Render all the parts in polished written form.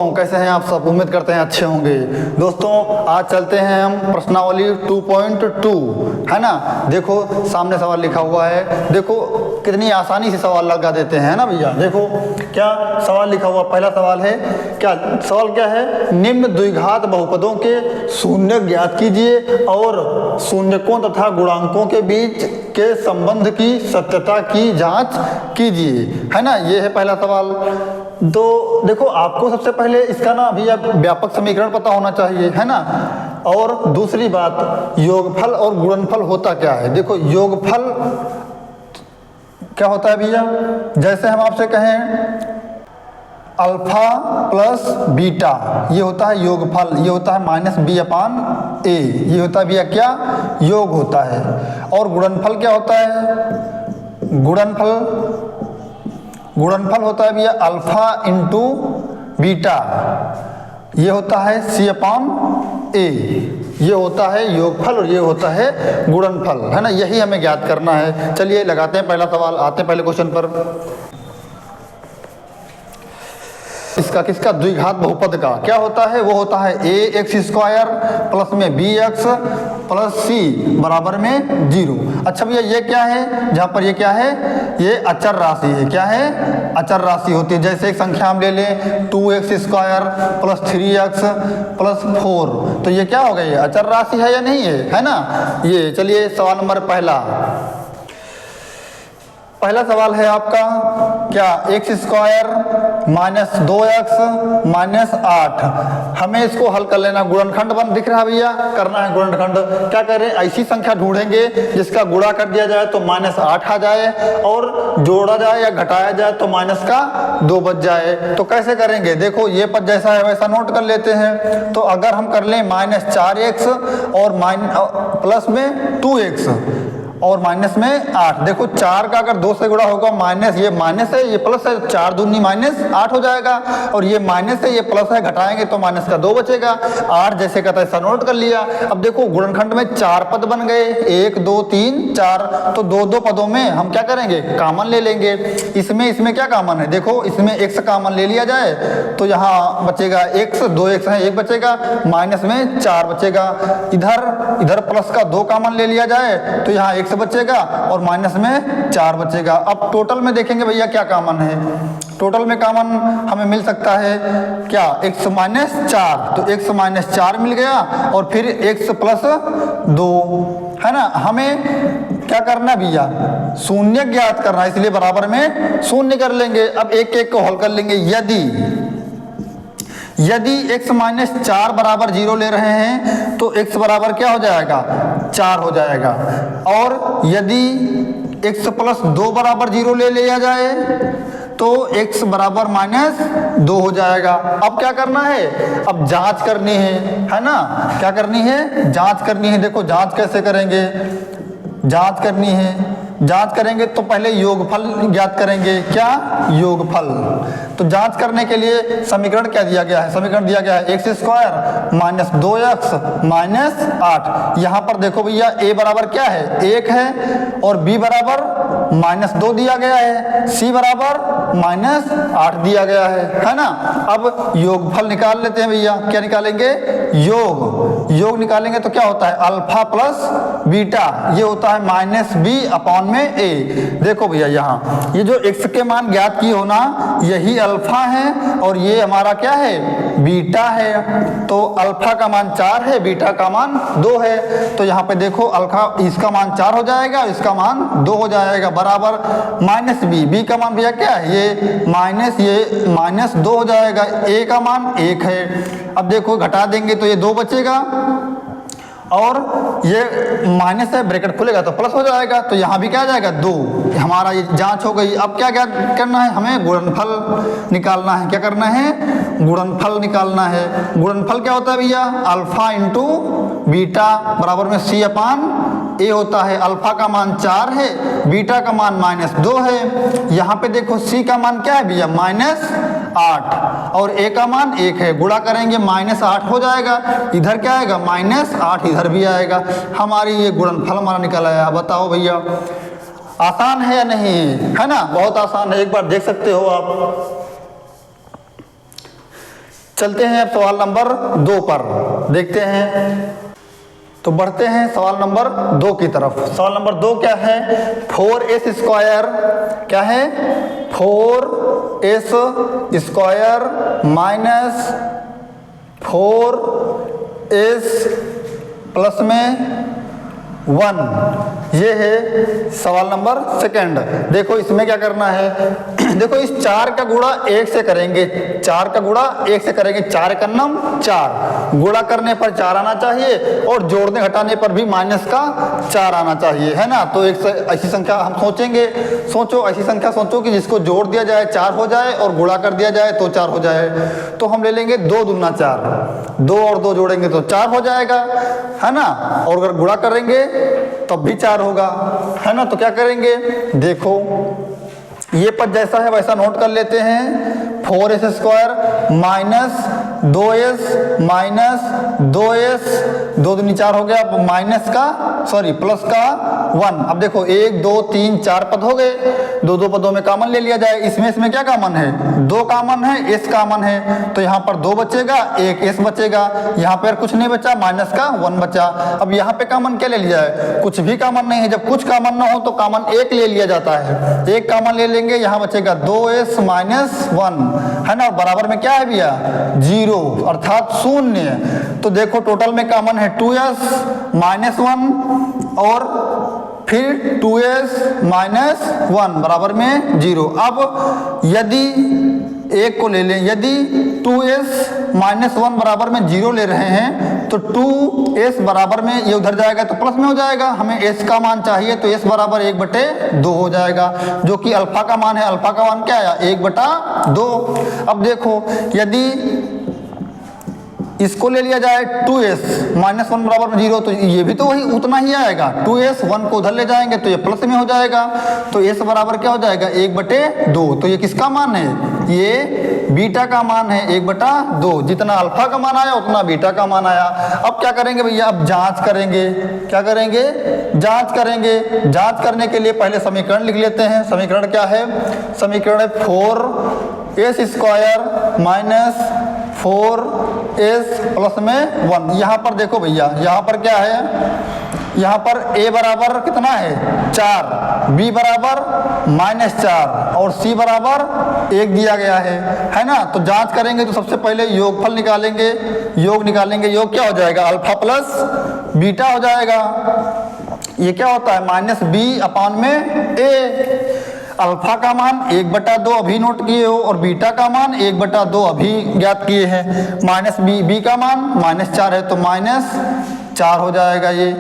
कैसे हैं आप सब? उम्मीद करते हैं अच्छे होंगे। दोस्तों आज चलते हैं हम प्रश्नावली 2.2, है ना। देखो सामने सवाल लिखा हुआ है, देखो कितनी आसानी से सवाल लगा देते हैं ना भैया। देखो क्या सवाल लिखा हुआ, पहला सवाल है, क्या सवाल क्या है, निम्न द्विघात बहुपदों के शून्य ज्ञात कीजिए और शून्यकों तथा गुणांकों के बीच के संबंध की सत्यता की जांच कीजिए, है ना। ये है पहला सवाल। तो देखो आपको सबसे पहले इसका ना भैया व्यापक समीकरण पता होना चाहिए, है ना। और दूसरी बात, योगफल और गुणनफल होता क्या है। देखो योगफल क्या होता है भैया, जैसे हम आपसे कहें अल्फा प्लस बीटा, ये होता है योगफल, ये होता है -b/a, ये होता है भैया क्या, योग होता है। और गुणनफल क्या होता है, गुणनफल होता है भैया अल्फा इंटू बीटा, ये होता है c/a, ये होता है योगफल और ये होता है गुणनफल, है ना। यही हमें ज्ञात करना है। चलिए लगाते हैं पहला सवाल, आते हैं पहले क्वेश्चन पर। इसका किसका, द्विघात बहुपद का क्या होता है, वो होता है ax² प्लस में bx प्लस c बराबर में 0। अच्छा भैया ये क्या है, जहाँ पर ये क्या है, ये अचर राशि है। क्या है, अचर राशि होती है। जैसे एक संख्या हम ले लें 2x² प्लस 3x प्लस 4, तो ये क्या हो गई, ये अचर राशि है या नहीं है ना। ये चलिए सवाल नंबर पहला सवाल है आपका, क्या x² माइनस 2x माइनस 8, हमें इसको हल कर लेना। गुणनखंड बन दिख रहा है भैया, करना है गुणनखंड। क्या करें, ऐसी संख्या ढूंढेंगे जिसका गुणा कर दिया जाए तो -8 आ जाए और जोड़ा जाए या घटाया जाए तो -2 बच जाए। तो कैसे करेंगे, देखो ये पद जैसा है वैसा नोट कर लेते हैं। तो अगर हम कर लें -4x और प्लस में 2x और माइनस में 8, देखो 4 का अगर 2 से गुणा होगा माइनस, ये माइनस है ये प्लस है, 4 दूनी -8 हो जाएगा। और ये माइनस है ये प्लस है, घटाएंगे तो -2 बचेगा। 8 जैसे का तैसा नोट कर लिया। अब देखो गुणनखंड में 4 पद बन गए, 1 2 3 4, तो 2 पदों में हम क्या करेंगे, कॉमन ले लेंगे। इसमें क्या कॉमन है, देखो इसमें x कॉमन ले लिया जाए तो यहाँ बचेगा x, 2x है 1 बचेगा, माइनस में 4 बचेगा। इधर प्लस का 2 कॉमन ले लिया जाए तो यहाँ x बचेगा और माइनस में 4 बचेगा। अब टोटल में देखेंगे भैया क्या कॉमन है, टोटल में कॉमन हमें मिल सकता है क्या, x - 4, तो x - 4 मिल गया और फिर x + 2, है ना। हमें क्या करना भैया, शून्य ज्ञात करना है, इसलिए बराबर में शून्य कर लेंगे। अब एक एक को हल कर लेंगे। यदि x - 4 बराबर 0 ले रहे हैं तो x बराबर क्या हो जाएगा, 4 हो जाएगा। और यदि x + 2 बराबर 0 ले लिया जाए तो x बराबर -2 हो जाएगा। अब क्या करना है, अब जांच करनी है ना। क्या करनी है, जांच करनी है। देखो जांच कैसे करेंगे, जांच करेंगे तो पहले योगफल ज्ञात करेंगे। क्या, योगफल। तो जांच करने के लिए समीकरण क्या दिया गया है, समीकरण दिया गया है x² माइनस 2x माइनस 8। यहाँ पर देखो भैया a बराबर क्या है, 1 है और b बराबर -2 दिया गया है, c बराबर -8 दिया गया है ना। अब योगफल निकाल लेते हैं भैया। क्या निकालेंगे, योग निकालेंगे तो क्या होता है, अल्फा प्लस बीटा, ये होता है -b/a। देखो भैया यहाँ ये जो x के मान ज्ञात किए हो ना, यही अल्फा है और ये हमारा क्या है, बीटा है। तो अल्फा का मान 4 है, बीटा का मान 2 है। तो यहाँ पे देखो अल्फा, इसका मान 4 हो जाएगा, इसका मान 2 हो जाएगा, बराबर -b का मान भैया क्या है, ये -2 हो जाएगा। a का मान 1 है। अब देखो घटा देंगे तो ये 2 बचेगा और ये माइनस है, ब्रैकेट खुलेगा तो प्लस हो जाएगा, तो यहाँ भी क्या आ जाएगा, 2। हमारा ये जांच हो गई। अब क्या करना है, हमें गुणनफल निकालना है। क्या करना है, गुणनफल निकालना है। गुणनफल क्या होता है भैया, अल्फा इंटू बीटा बराबर में c/a होता है। अल्फा का मान 4 है, बीटा का मान -2 है। यहाँ पे देखो c का मान क्या है भैया, -8 और a का मान 1 है। गुणा करेंगे -8 हो जाएगा, इधर क्या आएगा, -8 इधर भी आएगा। हमारी ये गुणनफल हमारा निकल आया। बताओ भैया आसान है या नहीं, है ना, बहुत आसान है, एक बार देख सकते हो आप। चलते हैं अब सवाल नंबर 2 पर, देखते हैं। तो बढ़ते हैं सवाल नंबर 2 की तरफ। सवाल नंबर 2 क्या है? 4s स्क्वायर क्या है? 4s square minus 4s plus में 1, ये है सवाल नंबर 2। देखो इसमें क्या करना है, देखो इस 4 का गुणा 1 से करेंगे, 4 का गुणा 1 से करेंगे, 4 का नम 4, गुणा करने पर 4 आना चाहिए और जोड़ने घटाने पर भी माइनस का 4 आना चाहिए, है ना। तो एक ऐसी संख्या हम सोचेंगे, सोचो ऐसी संख्या सोचो कि जिसको जोड़ दिया जाए 4 हो जाए और गुणा कर दिया जाए तो 4 हो जाए। तो हम ले लेंगे 2 दूना 4, 2 और 2 जोड़ेंगे तो 4 हो जाएगा, है ना। और अगर गुणा करेंगे तब भी 4 होगा, है ना। तो क्या करेंगे, देखो ये पद जैसा है वैसा नोट कर लेते हैं। 4s square minus 2s minus 2s, 2 दूनी 4 हो गया, माइनस का सॉरी प्लस का 1। अब देखो 1 2 3 4 पद हो गए, 2 पदों में कॉमन ले लिया जाए। इसमें क्या कॉमन है? 2 कॉमन है, s कॉमन है, तो यहाँ पर 2 बचेगा, 1 s बचेगा, यहाँ पर कुछ नहीं बचा, माइनस का 1 बचा। अब यहाँ पे कॉमन क्या ले लिया है? कुछ भी कॉमन नहीं है। जब कुछ कॉमन ना हो तो कॉमन 1 ले लिया जाता है, 1 कॉमन ले लेंगे, यहाँ बचेगा 2s माइनस 1, है ना। बराबर में क्या है भैया? 0 अर्थात 0। तो देखो टोटल में कॉमन है 2s माइनस 1 और फिर 2s माइनस 1 बराबर में 0। अब यदि एक को ले लें, यदि 2s माइनस 1 बराबर में 0 ले रहे हैं तो 2s बराबर में ये उधर जाएगा तो प्लस में हो जाएगा। हमें s का मान चाहिए तो s बराबर 1/2 हो जाएगा, जो कि अल्फा का मान है। अल्फा का मान क्या आया? 1/2। अब देखो यदि इसको ले लिया जाए 2s माइनस 1 बराबर में 0 तो ये भी तो वही उतना ही आएगा। 2s 1 को उधर ले जाएंगे तो ये प्लस में हो जाएगा, तो s बराबर क्या हो जाएगा? 1/2। तो ये किसका मान है? ये बीटा का मान है, 1/2। जितना अल्फा का मान आया उतना बीटा का मान आया। अब क्या करेंगे भैया? अब जांच करेंगे। क्या करेंगे? जांच करेंगे। जांच करने के लिए पहले समीकरण लिख लेते हैं। समीकरण क्या है? समीकरण है 4s square minus 4s plus में 1। यहाँ पर देखो भैया, यहाँ पर क्या है? यहाँ पर a बराबर कितना है? 4, b बराबर -4 और c बराबर 1 दिया गया है ना। तो जांच करेंगे तो सबसे पहले योगफल निकालेंगे, योग निकालेंगे। योग क्या हो जाएगा? अल्फा प्लस बीटा हो जाएगा। ये क्या होता है? -b/a। अल्फा का मान 1/2 अभी नोट किए हो और बीटा का मान 1/2 अभी ज्ञात किए हैं। माइनस बी का मान -4 है तो -4 हो जाएगा ये,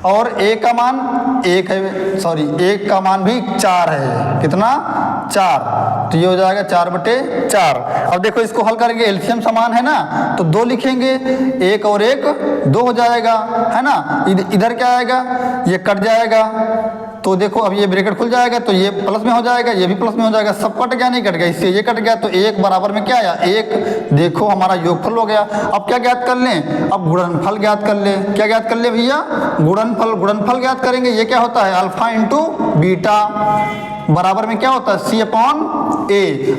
और a का मान 1 है, सॉरी 1 का मान भी 4 है। कितना? 4। तो ये हो जाएगा 4/4। अब देखो इसको हल करेंगे, एलसीएम समान है ना, तो 2 लिखेंगे, 1 और 1 2 हो जाएगा, है ना। इधर क्या आएगा? ये कट जाएगा, तो देखो अब ये ब्रैकेट खुल जाएगा तो ये प्लस में हो जाएगा, ये भी प्लस में हो जाएगा। सब कट गया? नहीं कट गया, इससे ये कट गया तो 1 बराबर में क्या आया? 1। देखो हमारा योगफल हो गया। अब क्या ज्ञात कर लें? अब गुणनफल ज्ञात कर लें। क्या ज्ञात कर ले भैया? गुणनफल ज्ञात करेंगे। ये क्या होता है? अल्फा इंटू बीटा बराबर में क्या होता है? c/a।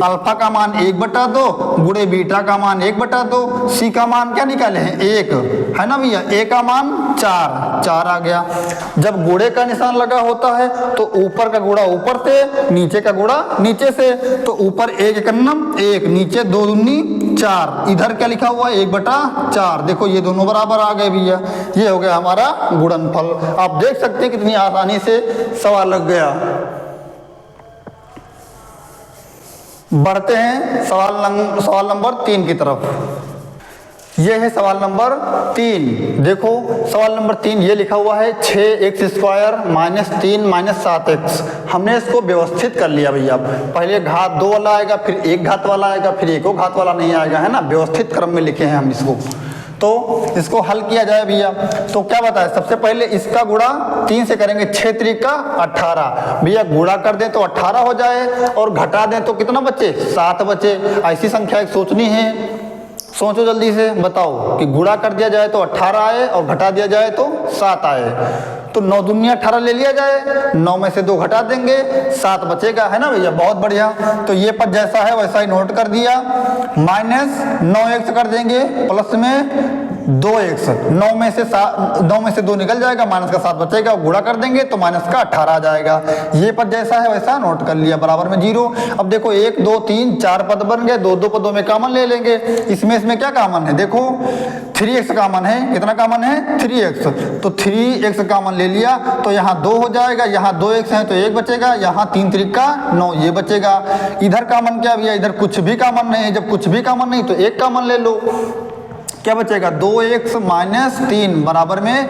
अल्फा का मान 1/2 गुणे बीटा का मान 1/2। c का मान क्या निकाले हैं? 1, है ना भैया। a का मान 4 आ गया। जब गुणे का निशान लगा होता है तो ऊपर का गुणा ऊपर से, नीचे का गुणा नीचे से। तो ऊपर 1 एकन्नम 1, नीचे 2 दूनी 4, इधर क्या लिखा हुआ है? 1/4। देखो ये दोनों बराबर आ गए भैया। ये हो गया हमारा गुणनफल। आप देख सकते हैं कितनी आसानी से सवाल लग गया। बढ़ते हैं सवाल नंबर 3 की तरफ। ये है सवाल नंबर 3। देखो सवाल नंबर 3 ये लिखा हुआ है 6x स्क्वायर -3 -7x। हमने इसको व्यवस्थित कर लिया भैया। पहले घात 2 वाला आएगा, फिर 1 घात वाला आएगा, फिर 1 घात वाला नहीं आएगा, है ना। व्यवस्थित क्रम में लिखे हैं हम इसको। तो इसको हल किया जाए भैया, तो क्या बताए? सबसे पहले इसका गुणा 3 से करेंगे, 6 त्रिक का 18। भैया गुणा कर दें तो 18 हो जाए और घटा दें तो कितना बचे? 7 बचे। ऐसी संख्या एक सोचनी है, सोचो जल्दी से, बताओ कि गुणा कर दिया जाए तो 18 आए और घटा दिया जाए तो 7 आए। तो 9 दूनी 18 ले लिया जाए, 9 में से 2 घटा देंगे, 7 बचेगा, है ना भैया, बहुत बढ़िया। तो ये पद जैसा है वैसा ही नोट कर दिया। माइनस 9x कर देंगे, प्लस में 2x, 9 में से 2 निकल जाएगा, माइनस का 7 बचेगा, गुणा कर देंगे तो माइनस का 18 आ जाएगा। ये पद जैसा है वैसा नोट कर लिया, बराबर में 0। अब देखो 1 2 3 4 पद बन गए, 2 पदों में कॉमन ले लेंगे। इसमें क्या कॉमन है, देखो 3x कॉमन है, कितना कॉमन है 3x, तो 3x कॉमन ले लिया तो यहाँ 2 हो जाएगा, यहाँ 2x है तो 1 बचेगा, यहाँ 3 त्रिका 9 ये बचेगा। इधर कॉमन क्या भैया, इधर कुछ भी कॉमन नहीं है, जब कुछ भी कॉमन नहीं तो 1 कॉमन ले लो, क्या बचेगा 2x माइनस 3 बराबर में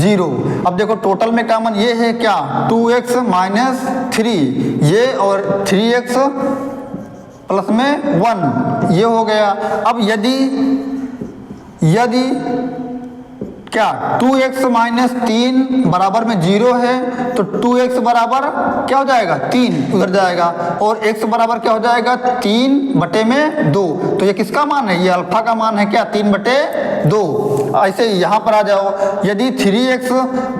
0। अब देखो टोटल में कॉमन ये है क्या, 2x माइनस 3 ये, और 3x प्लस में 1 ये हो गया। अब यदि क्या 2x माइनस 3 बराबर में 0 है तो 2x बराबर क्या हो जाएगा 3 उधर जाएगा, और x बराबर क्या हो जाएगा 3 बटे में 2। तो ये किसका मान है, ये अल्फा का मान है क्या, 3 बटे 2। ऐसे ही यहाँ पर आ जाओ, यदि 3x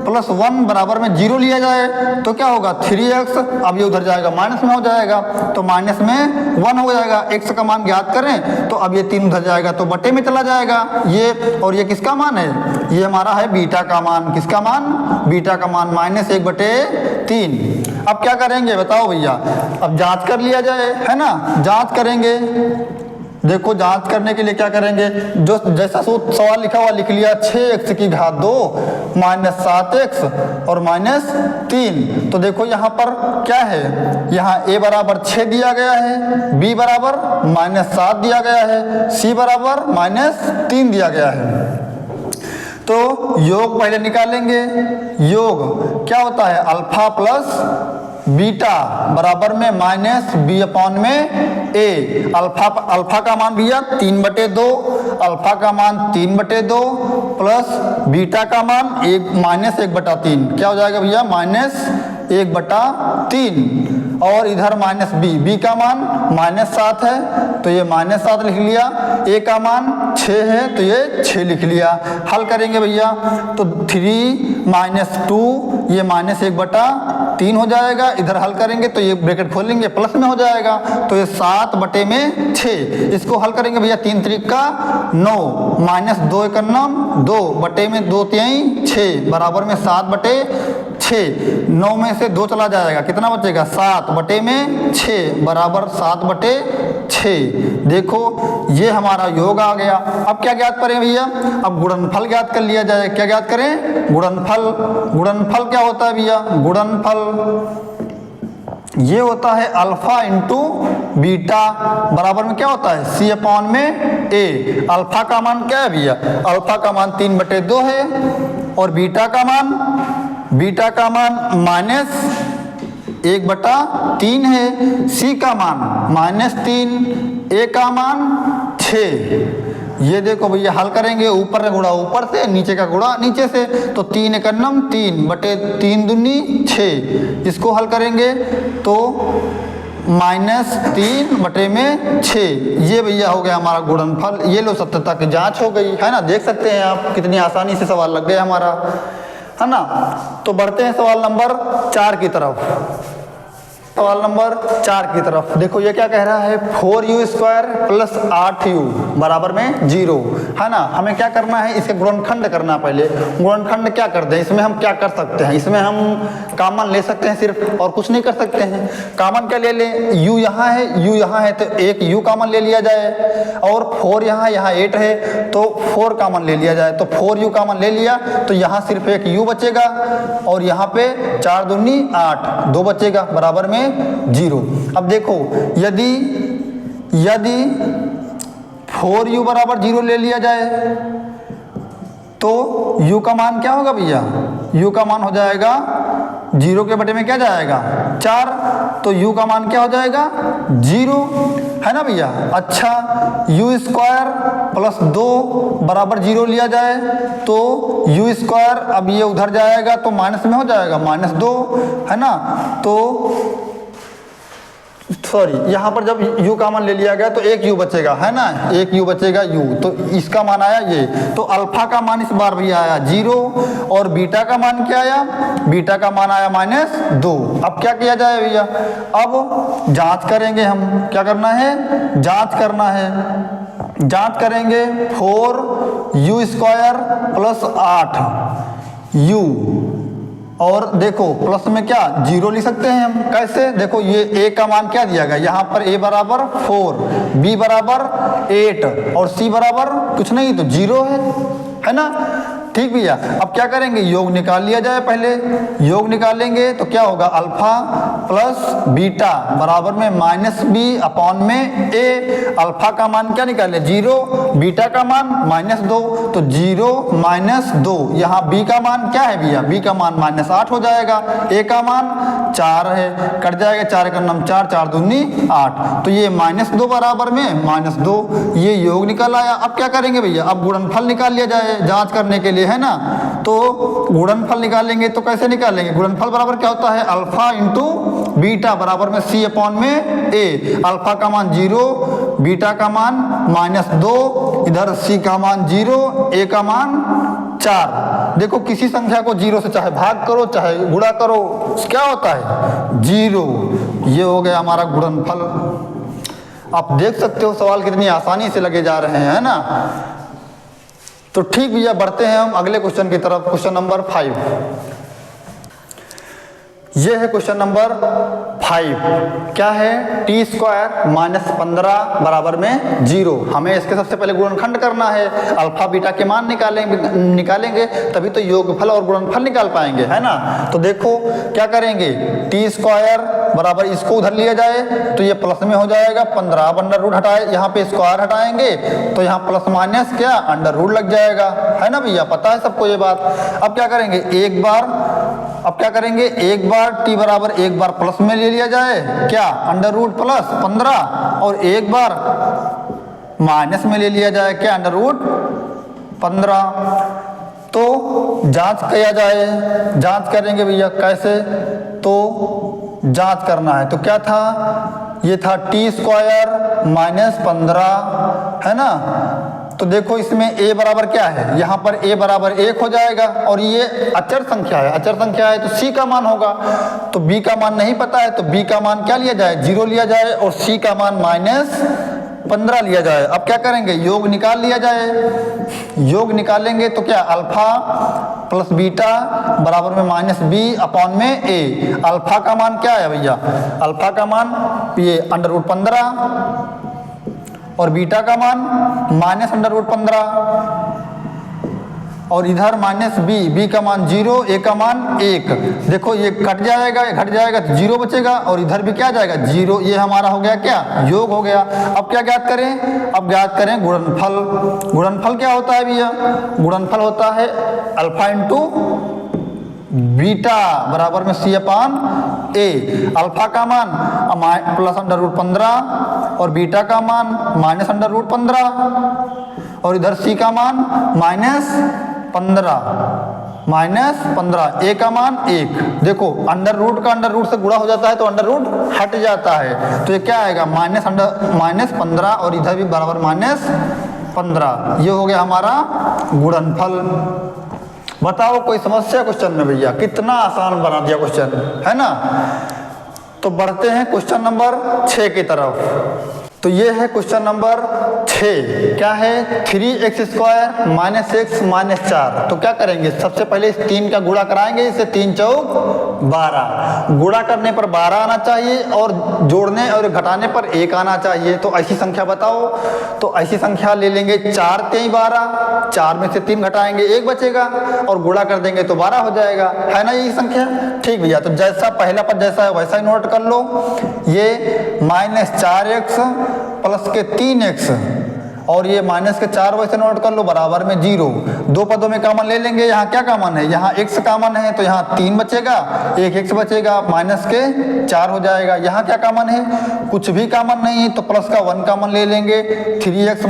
प्लस 1 बराबर में 0 लिया जाए तो क्या होगा 3x, अब ये उधर जाएगा माइनस में हो जाएगा, तो माइनस में 1 हो जाएगा। x का मान ज्ञात करें तो अब ये 3 उधर जाएगा तो बटे में चला जाएगा ये, और ये किसका मान है, ये हमारा है बीटा का मान। किसका मान, बीटा का मान, -1/3। अब क्या करेंगे बताओ भैया, अब जांच कर लिया जाए, है ना, जांच करेंगे। देखो जांच करने के लिए क्या करेंगे, जो जैसा सवाल लिखा हुआ लिख लिया, 6x की घात 2 माइनस 7x और माइनस 3। तो देखो यहाँ पर क्या है, यहाँ a बराबर 6 दिया गया है, b बराबर -7 दिया गया है, c बराबर -3 दिया गया है। तो योग पहले निकालेंगे, योग क्या होता है, अल्फा प्लस बीटा बराबर में माइनस बी अपॉन में ए। अल्फा का मान भैया 3/2, अल्फा का मान 3/2 प्लस बीटा का मान -1/3, क्या हो जाएगा भैया -1/3, और इधर माइनस बी का मान -7 है तो ये -7 लिख लिया, ए का मान 6 है तो ये 6 लिख लिया। हल करेंगे भैया तो 3 - 2 ये -1/3 हो जाएगा, इधर हल करेंगे तो ये ब्रैकेट खोलेंगे प्लस में हो जाएगा, तो ये 7/6। इसको हल करेंगे भैया, 3 त्रिका 9 -2 × 2 बटे में 2 तिहाई 6 बराबर में 7/6। 9 में से 2 चला जाएगा, कितना बचेगा 7/6 बराबर 7/6। देखो ये हमारा योग आ गया। अब क्या ज्ञात करें भैया, अब गुणनफल ज्ञात कर लिया जाए। क्या ज्ञात करें, गुणनफल। गुणनफल क्या होता है भैया, गुणनफल ये होता है अल्फा इंटू बीटा बराबर में क्या होता है c अपॉन में a। अल्फा का मान क्या है भैया, अल्फा का मान 3/2 है, और बीटा का मान -1/3 है, c का मान -3, a का मान 6। ये देखो भैया हल करेंगे, ऊपर का गुणा ऊपर से, नीचे का गुणा नीचे से, तो 3 × 3 दूनी 6। इसको हल करेंगे तो -3/6। ये भैया हो गया हमारा गुणनफल। ये लो सत्यता की जांच हो गई, है ना, देख सकते हैं आप कितनी आसानी से सवाल लग गया हमारा, है ना। तो बढ़ते हैं सवाल नंबर 4 की तरफ। सवाल नंबर 4 की तरफ देखो, ये क्या कह रहा है, 4u² + 8u बराबर में 0, है ना। हमें क्या करना है, इसके गुणनखंड करना। पहले गुणनखंड क्या कर दें, इसमें हम क्या कर सकते हैं, इसमें हम कॉमन ले सकते हैं सिर्फ, और कुछ नहीं कर सकते हैं। कॉमन क्या ले लें, u यहाँ है, u यहाँ है तो एक u कॉमन ले लिया जाए, और 4 यहाँ 8 है तो 4 कॉमन ले लिया जाए, तो 4u कॉमन ले लिया तो यहाँ सिर्फ एक u बचेगा, और यहाँ पे 4 दूनी 8 2 बचेगा बराबर में 0। अब देखो यदि 4u बराबर 0 ले लिया जाए तो u का मान क्या होगा भैया, u का मान हो जाएगा 0 के बटे में क्या जाएगा 4, तो u का मान क्या हो जाएगा 0, है ना भैया। अच्छा u² + 2 बराबर 0 लिया जाए तो u², अब ये उधर जाएगा तो माइनस में हो जाएगा -2, है ना। तो सॉरी, यहाँ पर जब u कॉमन ले लिया गया तो एक u बचेगा, है ना, एक u बचेगा u, तो इसका मान आया ये। तो अल्फा का मान इस बार भी आया 0 और बीटा का मान क्या आया, बीटा का मान आया -2। अब क्या किया जाए भैया, अब जांच करेंगे हम, क्या करना है, जांच करना है। जांच करेंगे 4u² + 8u, और देखो प्लस में क्या 0 लिख सकते हैं हम, कैसे, देखो ये a का मान क्या दिया गया, यहाँ पर a बराबर 4, b बराबर 8 और c बराबर कुछ नहीं तो 0 है ना। ठीक भैया, अब क्या करेंगे, योग निकाल लिया जाए। पहले योग निकालेंगे तो क्या होगा, अल्फा प्लस बीटा बराबर में -b/a। अल्फा का मान क्या निकाले 0, बीटा का मान -2, तो 0 -2, यहाँ b का मान क्या है भैया, b का मान -8 हो जाएगा, a का मान 4 है, कट जाएगा 4 का नाम 4, 4 दूनी 8, तो ये -2 बराबर में -2, ये योग निकल आया। अब क्या करेंगे भैया, अब गुणनफल निकाल लिया जाए जांच करने के लिए, है ना। तो गुणनफल निकालेंगे तो कैसे निकालेंगे, गुणनफल बराबर क्या होता है, अल्फा इंटू बीटा बराबर में c/a। अल्फा का मान 0, बीटा का मान -2, इधर c का मान 0, a का मान 4। देखो किसी संख्या को 0 से चाहे भाग करो चाहे गुणा करो, क्या होता है 0। ये हो गया हमारा गुणनफल। आप देख सकते हो सवाल कितनी आसानी से लगे जा रहे हैं, है ना। तो ठीक भैया, बढ़ते हैं हम अगले क्वेश्चन की तरफ। क्वेश्चन नंबर 5, ये है क्वेश्चन नंबर 5। क्या है, t² - 15 बराबर में 0। हमें इसके सबसे पहले गुणनखंड करना है, अल्फा बीटा के मान निकालेंगे तभी तो योगफल और गुणनफल निकाल पाएंगे, है ना। तो देखो क्या करेंगे, t² बराबर इसको उधर लिया जाए तो ये प्लस में हो जाएगा 15। अब अंडर रूट हटाए, यहाँ पे स्क्वायर हटाएंगे तो यहाँ प्लस माइनस क्या अंडर रूट लग जाएगा, है ना भैया, पता है सबको ये बात। अब क्या करेंगे, एक बार t बराबर एक बार प्लस में ले लिया जाए, क्या अंडर रूट प्लस 15, और एक बार माइनस में ले लिया जाए, क्या अंडर रूट 15। तो जांच किया जाए, जांच करेंगे भैया कैसे, तो जांच करना है तो क्या था, ये था t² - 15, है ना। तो देखो इसमें a बराबर क्या है, यहाँ पर a बराबर 1 हो जाएगा, और ये अचर संख्या है, अचर संख्या है तो c का मान होगा। तो b का मान नहीं पता है तो b का मान क्या लिया जाए, 0 लिया जाए, और c का मान -15 लिया जाए। अब क्या करेंगे, योग निकाल लिया जाए। योग निकालेंगे तो क्या, अल्फा प्लस बीटा बराबर में -b/a। अल्फा का मान क्या है भैया, अल्फा का मान ये अंडर रूट 15 और बीटा का मान -√15, और इधर -b का मान 0, a का मान 1। देखो ये कट जाएगा, ये घट जाएगा तो 0 बचेगा, और इधर भी क्या जाएगा 0। ये हमारा हो गया क्या, योग हो गया। अब क्या ज्ञात करें, अब ज्ञात करें गुणनफल। गुणनफल क्या होता है भैया, गुणनफल होता है अल्फा इंटू बीटा बराबर में c/a। अल्फा का मान +√15 और बीटा का मान -√15, और इधर c का मान -15, -15, a का मान 1। देखो अंडर रूट का अंडर रूट से गुणा हो जाता है तो अंडर रूट हट जाता है, तो ये क्या आएगा -15, और इधर भी बराबर -15। ये हो गया हमारा गुणनफल। बताओ कोई समस्या क्वेश्चन में भैया, कितना आसान बना दिया क्वेश्चन, है ना। तो बढ़ते हैं क्वेश्चन नंबर 6 की तरफ। तो ये है क्वेश्चन नंबर 6। क्या है, 3x² - x - 4। तो क्या करेंगे, सबसे पहले इस 3 का गुणा कराएंगे, इससे 3 चौक 12। गुणा करने पर 12 आना चाहिए, और जोड़ने और घटाने पर 1 आना चाहिए। तो ऐसी संख्या बताओ, तो ऐसी संख्या ले लेंगे 4 3 12, 4 में से 3 घटाएंगे 1 बचेगा, और गुणा कर देंगे तो 12 हो जाएगा, है ना यही संख्या। ठीक भैया, तो जैसा पहला पद जैसा है वैसा ही नोट कर लो। ये -4x प्लस के 3x, और ये -4 वैसे नोट कर लो, बराबर में 0। दो पदों में कॉमन ले लेंगे, यहाँ क्या कॉमन है, यहाँ x कॉमन है तो यहाँ 3 बचेगा, एक x बचेगा, -4 हो जाएगा। यहाँ क्या कॉमन है, कुछ भी कॉमन नहीं है तो प्लस का 1 कॉमन ले लेंगे, 3x -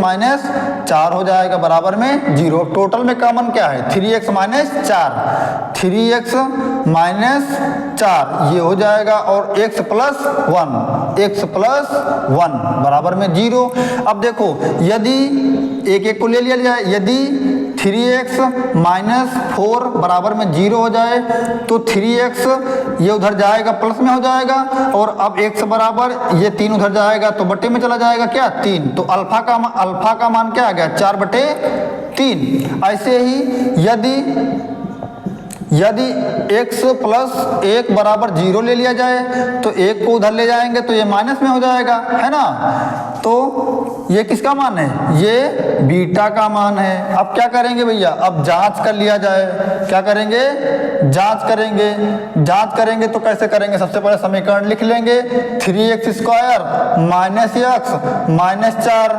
4 हो जाएगा, बराबर में 0। टोटल में कॉमन क्या है, 3x - 4, 3x - 4 ये हो जाएगा, और x + 1 x प्लस 1 बराबर में 0। अब देखो यदि एक एक को ले लिया जाए, यदि 3x माइनस 4 बराबर में 0 हो जाए तो 3x ये उधर जाएगा प्लस में हो जाएगा, और अब x बराबर ये 3 उधर जाएगा तो बटे में चला जाएगा क्या 3, तो अल्फा का मान क्या आ गया 4/3। ऐसे ही यदि x प्लस 1 बराबर 0 ले लिया जाए तो 1 को उधर ले जाएंगे तो ये माइनस में हो जाएगा, है ना। तो ये किसका मान है, ये बीटा का मान है। अब क्या करेंगे भैया, अब जांच कर लिया जाए। क्या करेंगे, जांच करेंगे तो कैसे करेंगे, सबसे पहले समीकरण लिख लेंगे 3x² माइनस x माइनस 4,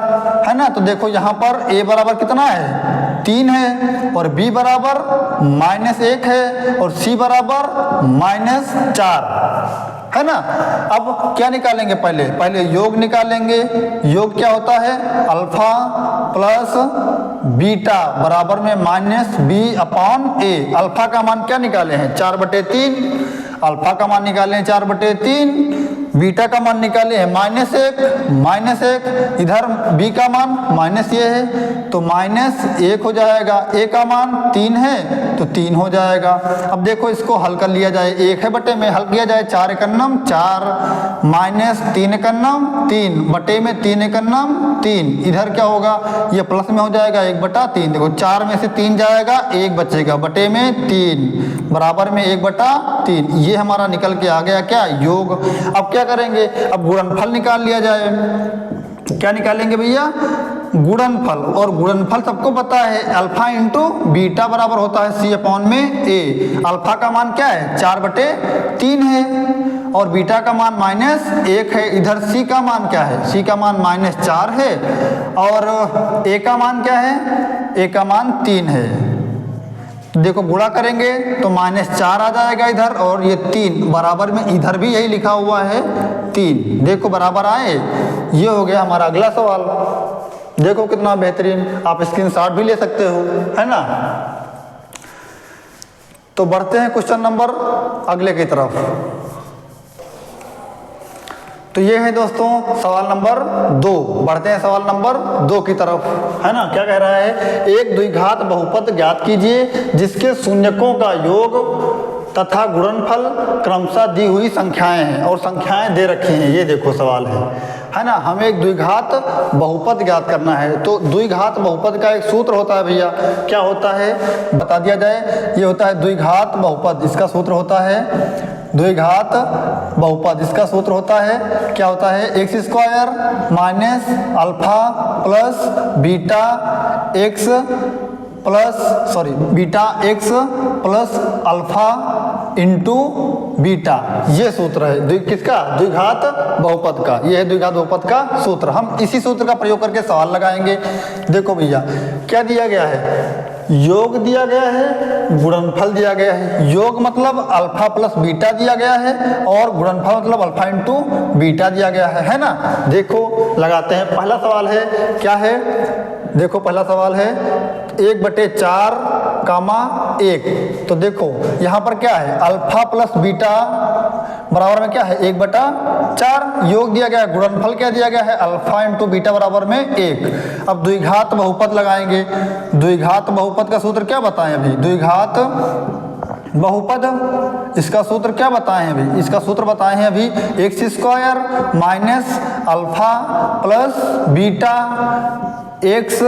है ना। तो देखो यहाँ पर a बराबर कितना है 3 है, और b बराबर -1 है, और c बराबर -4, है ना। अब क्या निकालेंगे, पहले योग निकालेंगे। योग क्या होता है, अल्फा प्लस बीटा बराबर में -b/a। अल्फा का मान क्या निकाले हैं 4/3, अल्फा का मान निकाले हैं 4/3, बीटा का मान निकाले हैं -1, इधर b का मान माइनस ये है तो -1 हो जाएगा, a का मान 3 है तो 3 हो जाएगा। अब देखो इसको हल कर लिया जाए, 1 है बटे में हल किया जाए 4 एकन्नम 4 -3 एकन्नम 3 बटे में 3 एकन्नम 3, इधर क्या होगा ये प्लस में हो जाएगा 1/3। देखो 4 में से 3 जाएगा 1 बचेगा बटे में 3 बराबर में 1/3। ये हमारा निकल के आ गया क्या योग। अब क्या करेंगे, अब गुणनफल निकाल लिया जाए। क्या निकालेंगे भैया, गुणनफल, और गुणनफल सबको पता है अल्फा इंटू बीटा बराबर होता है c/a। अल्फा का मान क्या है 4/3 है, और बीटा का मान -1 है। इधर c का मान क्या है, c का मान -4 है, और a का मान क्या है, a का मान 3 है। देखो गुणा करेंगे तो -4 आ जाएगा इधर, और ये 3 बराबर में इधर भी यही लिखा हुआ है 3, देखो बराबर आए। ये हो गया हमारा अगला सवाल। देखो कितना बेहतरीन, आप स्क्रीनशॉट भी ले सकते हो, है ना। तो बढ़ते हैं क्वेश्चन नंबर अगले की तरफ। तो ये है दोस्तों सवाल नंबर 2। बढ़ते हैं सवाल नंबर 2 की तरफ, है ना। क्या कह रहा है, एक द्विघात बहुपद ज्ञात कीजिए जिसके शून्यकों का योग तथा गुणनफल क्रमशः दी हुई संख्याएं हैं, और संख्याएं दे रखी हैं। ये देखो सवाल है ना। हमें एक द्विघात बहुपद ज्ञात करना है, तो द्विघात बहुपद का एक सूत्र होता है भैया। क्या होता है बता दिया जाए, ये होता है द्विघात बहुपद, इसका सूत्र होता है द्विघात बहुपद, इसका सूत्र होता है क्या होता है, x² minus alpha plus beta x plus alpha into beta. ये सूत्र है किसका, द्विघात बहुपद का। ये है द्विघात बहुपद का सूत्र। हम इसी सूत्र का प्रयोग करके सवाल लगाएंगे। देखो भैया क्या दिया गया है, योग दिया गया है, गुणनफल दिया गया है। योग मतलब अल्फा प्लस बीटा दिया गया है, और गुणनफल मतलब अल्फा इंटू बीटा दिया गया है ना। देखो लगाते हैं। पहला सवाल है क्या है, देखो पहला सवाल है 1/4 कामा 1। तो देखो यहाँ पर क्या है, अल्फा प्लस बीटा बराबर में क्या है 1/4। योग दिया गया है, गुणनफल क्या दिया गया है, अल्फा इंटू बीटा बराबर में 1। अब द्विघात बहुपद लगाएंगे। द्विघात बहुपद का सूत्र क्या बताएं अभी, द्विघात बहुपद इसका सूत्र क्या बताएं अभी, इसका सूत्र बताए हैं अभी x² minus alpha plus beta x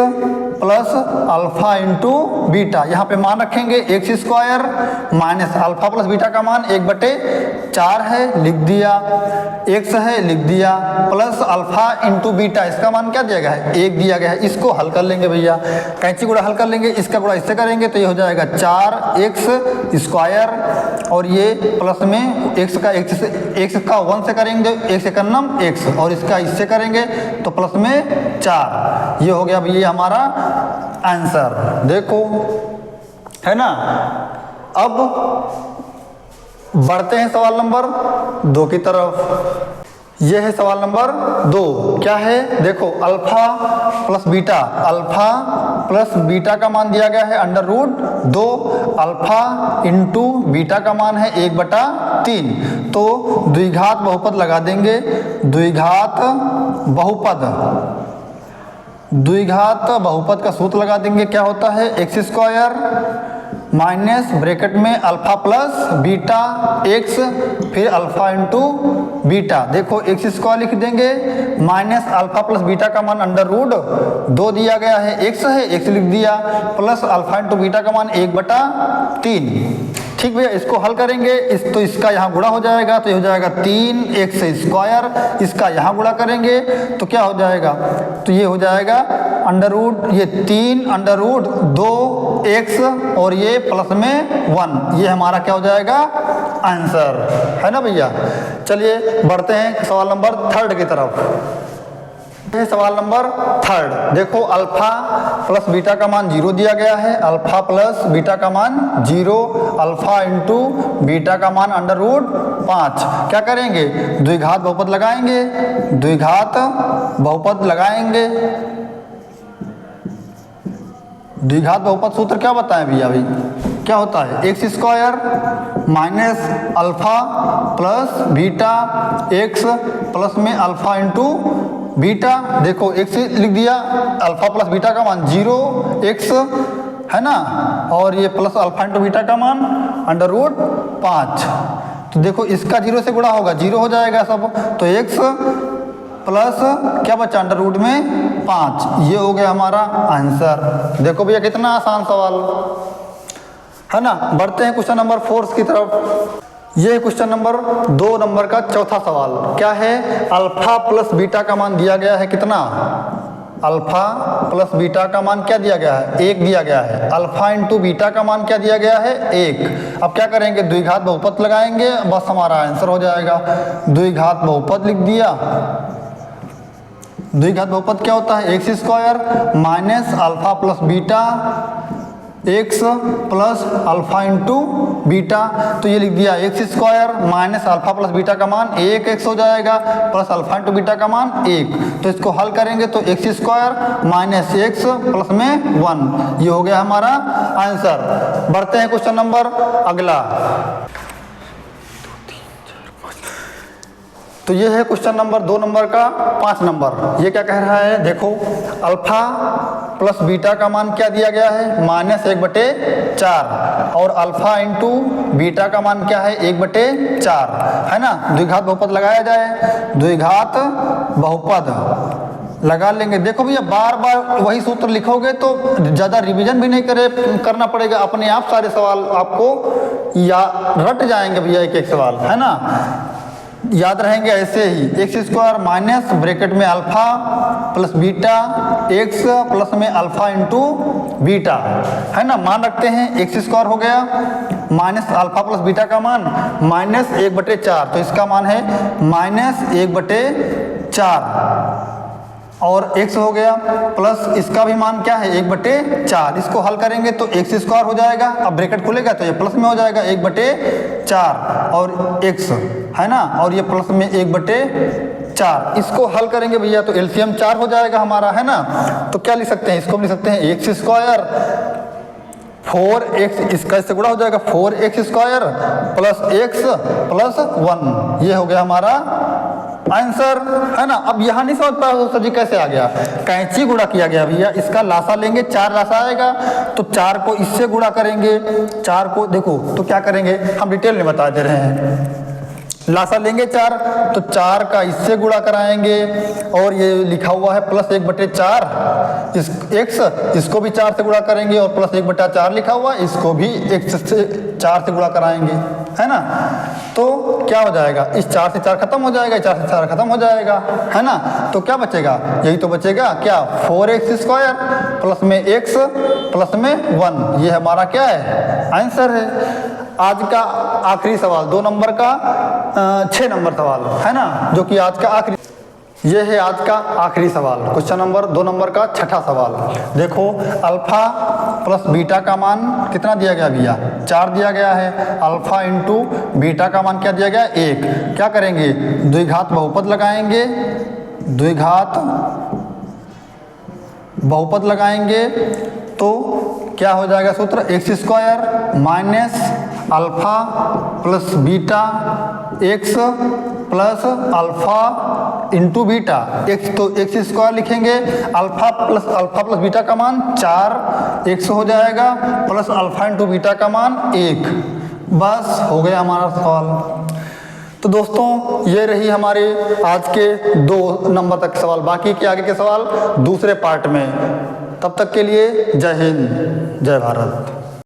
plus alpha into beta. यहाँ पे मान रखेंगे x² minus alpha plus beta का मान 1/4 है, लिख दिया, x है लिख दिया, प्लस अल्फा इंटू बीटा, इसका मान क्या दिया गया है 1 दिया गया है। इसको हल कर लेंगे भैया, कैंची गुणा हल कर लेंगे, इसका गुणा इससे करेंगे तो ये हो जाएगा 4x², और ये प्लस में x का 1 से करेंगे 1 से करनम x, और इसका इससे करेंगे तो प्लस में 4। ये हो गया भैया हमारा आंसर। देखो है ना। अब बढ़ते हैं सवाल नंबर 2 की तरफ। यह है सवाल नंबर 2। क्या है देखो, alpha plus beta, alpha plus beta का मान दिया गया है under root 2, alpha into beta का मान है 1/3। तो द्विघात बहुपद लगा देंगे, द्विघात बहुपद का सूत्र लगा देंगे, क्या होता है एक्स स्क्वायर माइनस ब्रैकेट में अल्फा प्लस बीटा एक्स, फिर अल्फा इंटू बीटा। देखो एक्स स्क्वायर लिख देंगे माइनस अल्फा प्लस बीटा का मान अंडर रूट 2 दिया गया है, एक्स है, एक्स लिख दिया, प्लस अल्फा इंटू बीटा का मान 1/3। ठीक भैया, इसको हल करेंगे, तो इसका यहाँ गुणा हो जाएगा, तो ये हो जाएगा 3x स्क्वायर, इसका यहाँ गुणा करेंगे तो क्या हो जाएगा, तो ये हो जाएगा अंडर रूट, ये 3 अंडर रूट 2x और ये प्लस में 1, ये हमारा क्या हो जाएगा आंसर, है ना भैया। चलिए बढ़ते हैं सवाल नंबर 3 की तरफ। सवाल नंबर 3, देखो अल्फा प्लस बीटा का मान 0 दिया गया है, अल्फा प्लस बीटा का मान 0, अल्फा इंटू बीटा का मान अंडर रूट 5। क्या करेंगे, द्विघात बहुपद लगाएंगे, द्विघात बहुपद लगाएंगे। द्विघात बहुपद सूत्र क्या बताएं भैया, अभी क्या होता है x square minus alpha plus beta x plus में अल्फा इंटू बीटा। देखो एक्स लिख दिया, अल्फा प्लस बीटा का मान 0x है ना, और ये प्लस अल्फा इंटू बीटा का मान अंडर रूट 5। तो देखो इसका 0 से गुणा होगा, 0 हो जाएगा सब, तो x प्लस क्या बचा अंडर रूट में 5, ये हो गया हमारा आंसर। देखो भैया कितना आसान सवाल है ना। बढ़ते हैं क्वेश्चन नंबर 4 की तरफ। ये क्वेश्चन नंबर 2 नंबर का चौथा सवाल क्या है, अल्फा प्लस बीटा का मान दिया गया है कितना, अल्फा प्लस बीटा का मान क्या दिया गया है 1 दिया गया है, अल्फा इंटू बीटा का मान क्या दिया गया है 1। अब क्या करेंगे, द्विघात बहुपद लगाएंगे, बस हमारा आंसर हो जाएगा। द्विघात बहुपद लिख दिया, द्विघात बहुपद क्या होता है x square minus alpha plus beta x plus alpha into beta. तो ये लिख दिया x square minus alpha plus beta का मान 1x हो जाएगा, प्लस अल्फा इंटू बीटा का मान 1। तो इसको हल करेंगे तो x square minus x plus में 1, ये हो गया हमारा आंसर। बढ़ते हैं क्वेश्चन नंबर अगला। तो ये है क्वेश्चन नंबर 2 नंबर का 5 नंबर। ये क्या कह रहा है, देखो अल्फा प्लस बीटा का मान क्या दिया गया है -1/4 और अल्फा इंटू बीटा का मान क्या है 1/4 है ना। द्विघात बहुपद लगाया जाए, द्विघात बहुपद लगा लेंगे। देखो भैया बार बार वही सूत्र लिखोगे तो ज़्यादा रिवीजन भी नहीं करना पड़ेगा, अपने आप सारे सवाल आपको या रट जाएंगे भैया, एक एक सवाल है ना, याद रहेंगे ऐसे ही। एक्स स्क्वायर माइनस ब्रैकेट में alpha plus beta x plus में अल्फा इंटू बीटा है ना। मान रखते हैं एक्स स्क्वायर हो गया माइनस अल्फा प्लस बीटा का मान -1/4, तो इसका मान है -1/4 और x हो गया प्लस इसका भी मान क्या है 1/4। इसको हल करेंगे तो एक्स स्क्वायर हो जाएगा, अब ब्रैकेट खुलेगा तो ये प्लस में हो जाएगा 1/4 और x है ना, और ये प्लस में 1/4। इसको हल करेंगे भैया तो एलसीएम 4 हो जाएगा हमारा है ना। तो क्या लिख सकते हैं, इसको लिख सकते हैं एक्स स्क्वायर 4x, इसका इससे गुणा हो जाएगा 4x square plus x plus 1, ये हो गया हमारा आंसर है ना। अब यहाँ नहीं समझ पाया तो सर जी कैसे आ गया, कैंची गुणा किया गया भैया, इसका लासा लेंगे 4 लासा आएगा तो 4 को इससे गुणा करेंगे, 4 को देखो तो क्या करेंगे हम डिटेल में बता दे रहे हैं। लासा लेंगे 4 तो 4 का इससे गुणा कराएंगे और ये लिखा हुआ है प्लस 1/4 इस x, इसको भी 4 से गुणा करेंगे और प्लस 1/4 लिखा हुआ है, इसको भी x से 4 से गुणा कराएंगे है ना। तो क्या हो जाएगा, इस 4 से 4 खत्म हो जाएगा, 4 से 4 खत्म हो जाएगा है ना। तो क्या बचेगा, यही तो बचेगा क्या 4x स्क्वायर प्लस में x प्लस में 1, ये हमारा क्या है आंसर है। आज का आखिरी सवाल 2 नंबर का 6 नंबर सवाल है ना, जो कि आज का आखिरी, ये है आज का आखिरी सवाल, क्वेश्चन नंबर 2 नंबर का 6ठा सवाल। देखो अल्फा प्लस बीटा का मान कितना दिया गया भैया 4 दिया गया है, अल्फा इंटू बीटा का मान क्या दिया गया 1। क्या करेंगे, द्विघात बहुपद लगाएंगे, द्विघात बहुपद लगाएंगे तो क्या हो जाएगा सूत्र, x square minus alpha plus beta x plus alpha into beta x, तो एक्स स्क्वायर लिखेंगे, अल्फा प्लस बीटा का मान 4 एक्स हो जाएगा प्लस अल्फा इंटू बीटा का मान 1। बस हो गया हमारा सवाल। तो दोस्तों ये रही हमारे आज के 2 नंबर तक सवाल, बाकी के आगे के सवाल दूसरे पार्ट में। तब तक के लिए जय हिंद, जय भारत।